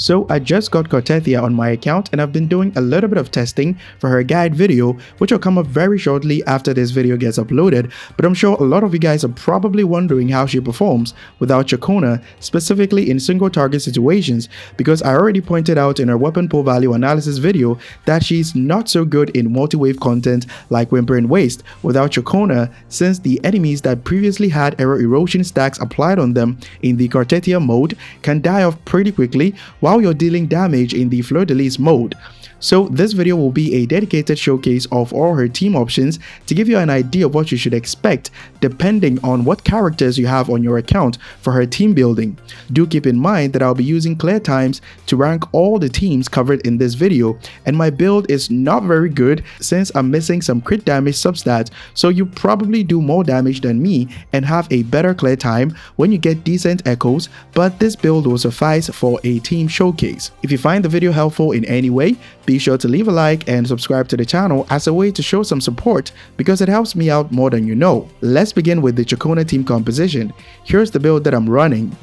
So I just got Cartethyia on my account and I've been doing a little bit of testing for her guide video, which will come up very shortly after this video gets uploaded. But I'm sure a lot of you guys are probably wondering how she performs without Ciaconna, specifically in single target situations, because I already pointed out in her weapon pool value analysis video that she's not so good in multi-wave content like Whimpering Waste without Ciaconna, since the enemies that previously had error erosion stacks applied on them in the Cartethyia mode can die off pretty quickly while you're dealing damage in the Fleur-de-Lis mode. So this video will be a dedicated showcase of all her team options to give you an idea of what you should expect depending on what characters you have on your account for her team building. Do keep in mind that I'll be using clear times to rank all the teams covered in this video, and my build is not very good since I'm missing some crit damage substats, so you probably do more damage than me and have a better clear time when you get decent echoes, but this build will suffice for a team showcase. If you find the video helpful in any way, be sure to leave a like and subscribe to the channel as a way to show some support because it helps me out more than you know. Let's begin with the Ciaconna team composition. Here's the build that I'm running.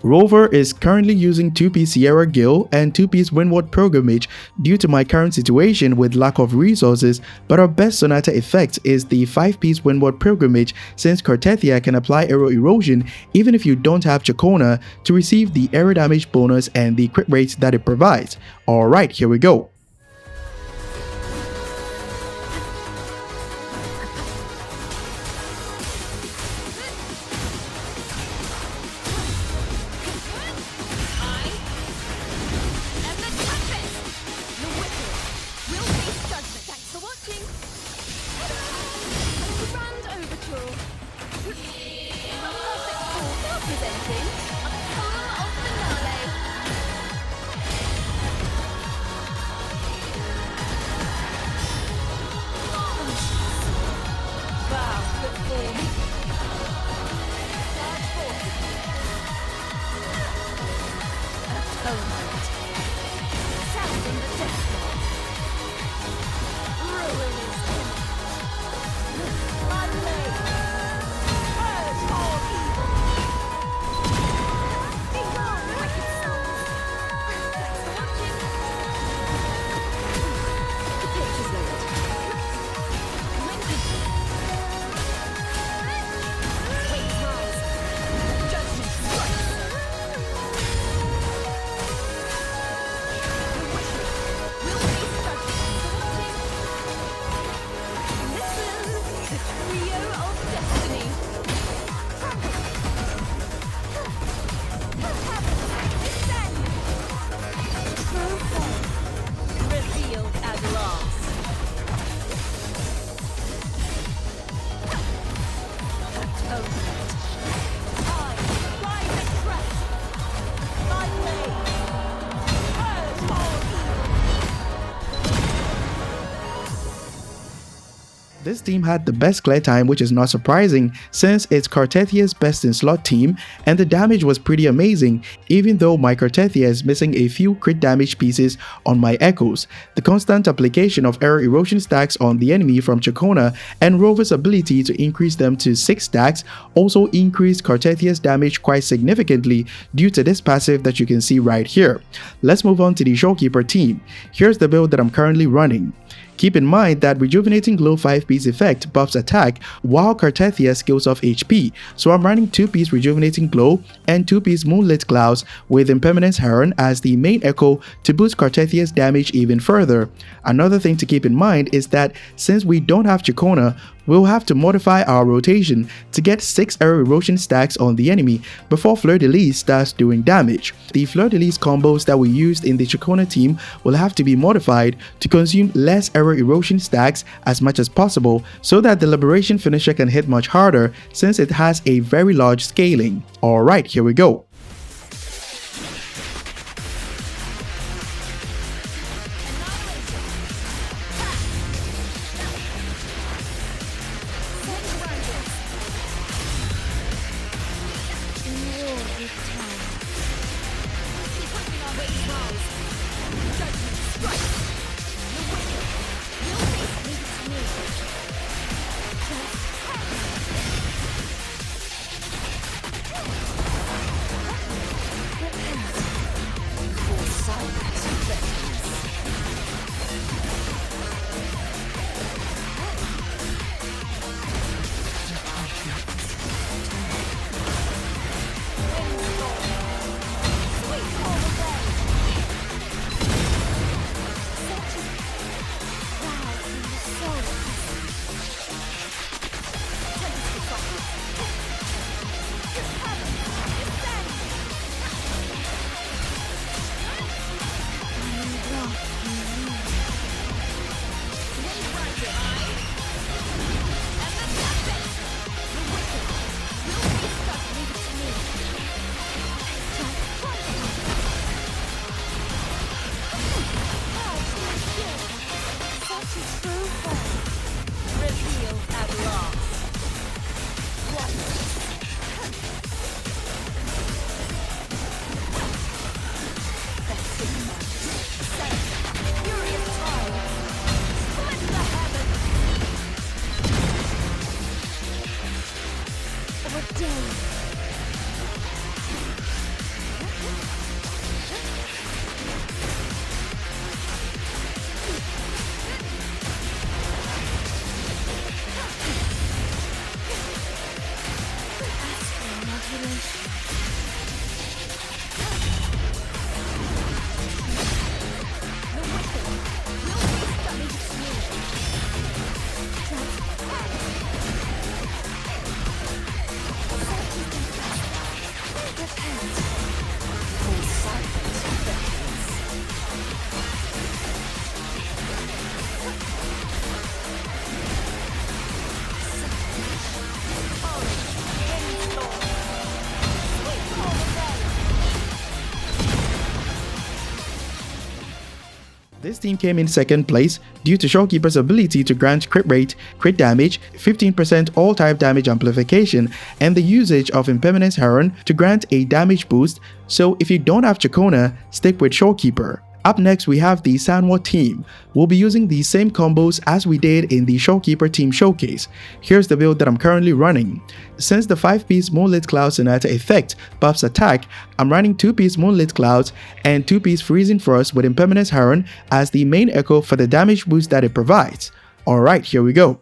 Rover is currently using 2-piece Sierra Gil and 2-piece Windward Pilgrimage due to my current situation with lack of resources, but our best Sonata effect is the 5-piece Windward Pilgrimage since Cartethyia can apply error erosion even if you don't have Ciaconna to receive the error damage bonus and the crit rate that it provides. Alright, here we go. This team had the best clear time, which is not surprising since it's Cartethyia's best in slot team, and the damage was pretty amazing even though my Cartethyia is missing a few crit damage pieces on my echoes. The constant application of error erosion stacks on the enemy from Ciaconna and Rover's ability to increase them to 6 stacks also increased Cartethyia's damage quite significantly due to this passive that you can see right here. Let's move on to the Shorekeeper team. Here's the build that I'm currently running. Keep in mind that Rejuvenating Glow 5-piece effect buffs attack while Cartethyia scales off HP, so I'm running 2-piece Rejuvenating Glow and 2-piece Moonlit Clouds with Impermanence Heron as the main echo to boost Cartethyia's damage even further. Another thing to keep in mind is that since we don't have Ciaconna, we'll have to modify our rotation to get 6 error erosion stacks on the enemy before Fleur-de-Lis starts doing damage. The Fleur-de-Lis combos that we used in the Ciaconna team will have to be modified to consume less error erosion stacks as much as possible so that the Liberation finisher can hit much harder since it has a very large scaling. Alright, here we go. This team came in second place due to Shorekeeper's ability to grant crit rate, crit damage, 15% all-type damage amplification, and the usage of Impermanence Heron to grant a damage boost, so if you don't have Ciaconna, stick with Shorekeeper. Up next, we have the Sanhua Team. We'll be using the same combos as we did in the Shorekeeper Team showcase. Here's the build that I'm currently running. Since the 5-piece Moonlit Cloud Sonata effect buffs attack, I'm running 2-piece Moonlit Clouds and 2-piece Freezing Frost with Impermanence Heron as the main echo for the damage boost that it provides. Alright, here we go.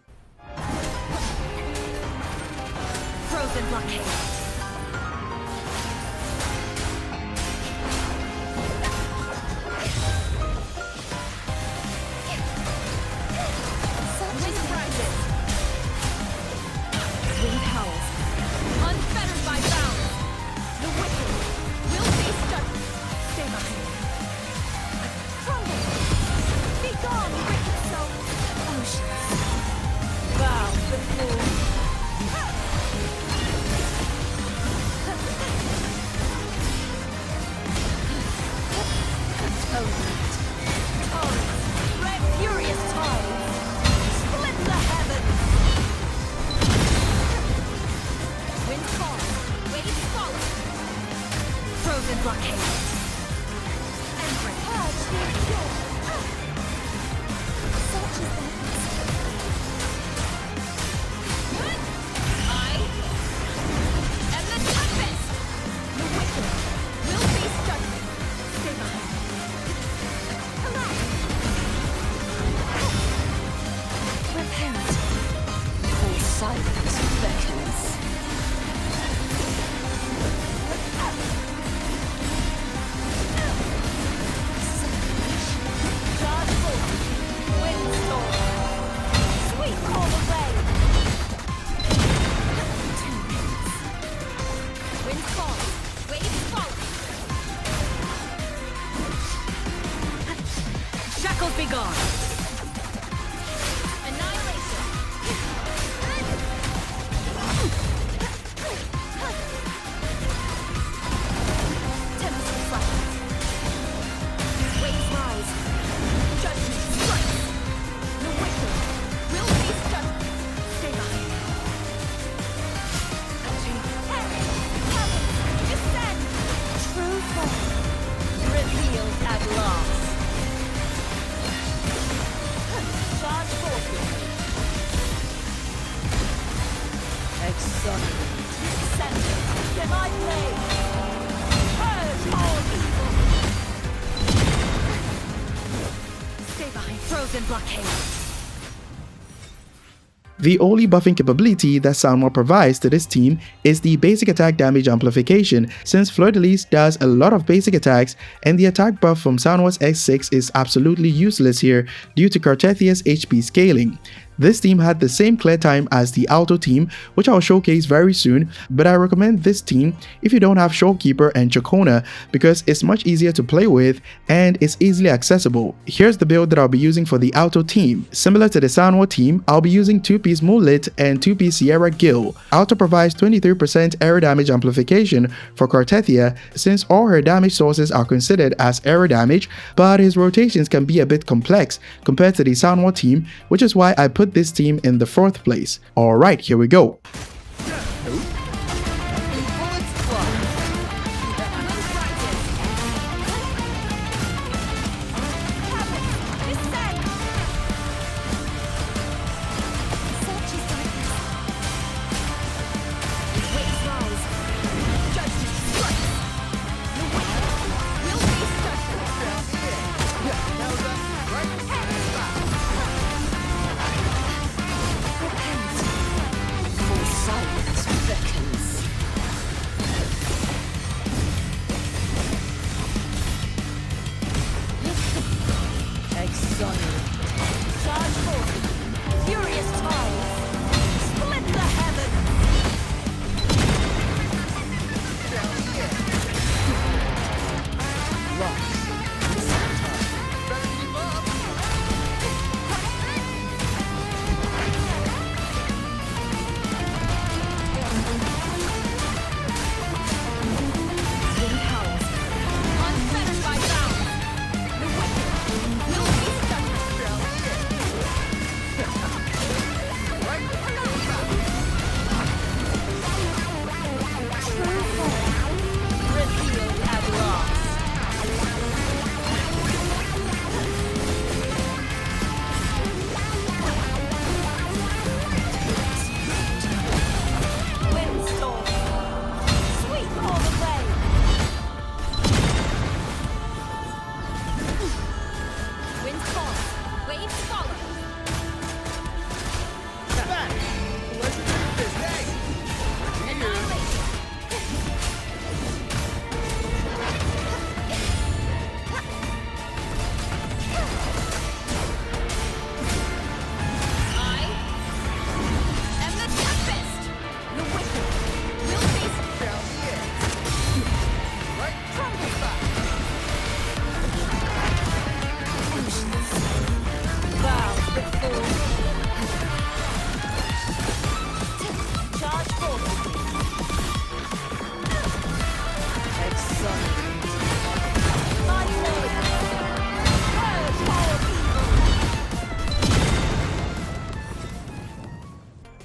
Be gone. Annihilation. Tempest flashes. Waves rise. Judgment strikes. The wicked will be stunned. Stay behind. Heaven, descend. True form revealed at last. Frozen blockade. The only buffing capability that Sanhua provides to this team is the basic attack damage amplification, since Fleur-de-Lis does a lot of basic attacks and the attack buff from Sanhua's X6 is absolutely useless here due to Cartethia's HP scaling. This team had the same clear time as the Aalto team, which I'll showcase very soon, but I recommend this team if you don't have Shorekeeper and Ciaconna because it's much easier to play with and it's easily accessible. Here's the build that I'll be using for the Aalto team. Similar to the Sanhua team, I'll be using 2P's Mullet and 2P Sierra Gill. Aalto provides 23% area damage amplification for Cartethyia since all her damage sources are considered as area damage, but his rotations can be a bit complex compared to the Sanhua team, which is why I put this team in the 4th place. Alright, here we go.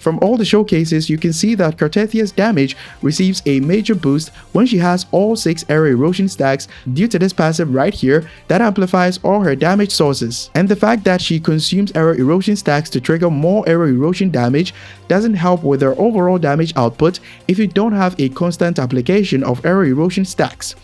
From all the showcases, you can see that Cartethia's damage receives a major boost when she has all 6 area erosion stacks due to this passive right here that amplifies all her damage sources. And the fact that she consumes area erosion stacks to trigger more area erosion damage doesn't help with her overall damage output if you don't have a constant application of area erosion stacks.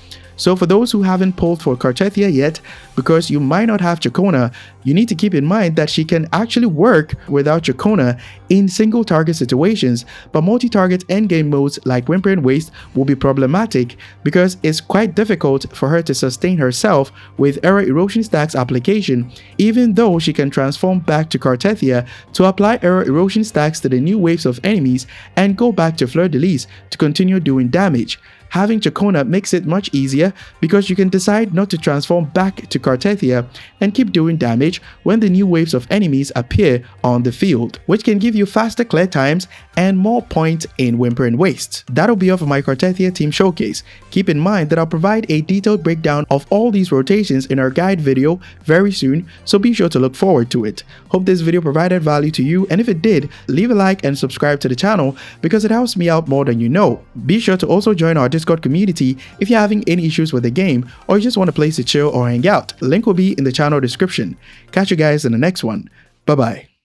So for those who haven't pulled for Cartethyia yet, because you might not have Ciaconna, you need to keep in mind that she can actually work without Ciaconna in single target situations, but multi-target endgame modes like Whimper and Waste will be problematic because it's quite difficult for her to sustain herself with area erosion stacks application, even though she can transform back to Cartethyia to apply area erosion stacks to the new waves of enemies and go back to Fleur de Lis to continue doing damage. Having Ciaconna makes it much easier because you can decide not to transform back to Cartethyia and keep doing damage when the new waves of enemies appear on the field, which can give you faster clear times and more points in Whimper and Waste. That'll be all for my Cartethyia team showcase. Keep in mind that I'll provide a detailed breakdown of all these rotations in our guide video very soon, so be sure to look forward to it. Hope this video provided value to you, and if it did, leave a like and subscribe to the channel because it helps me out more than you know. Be sure to also join our Discord community if you're having any issues with the game or you just want a place to chill or hang out. Link will be in the channel description. Catch you guys in the next one. Bye bye.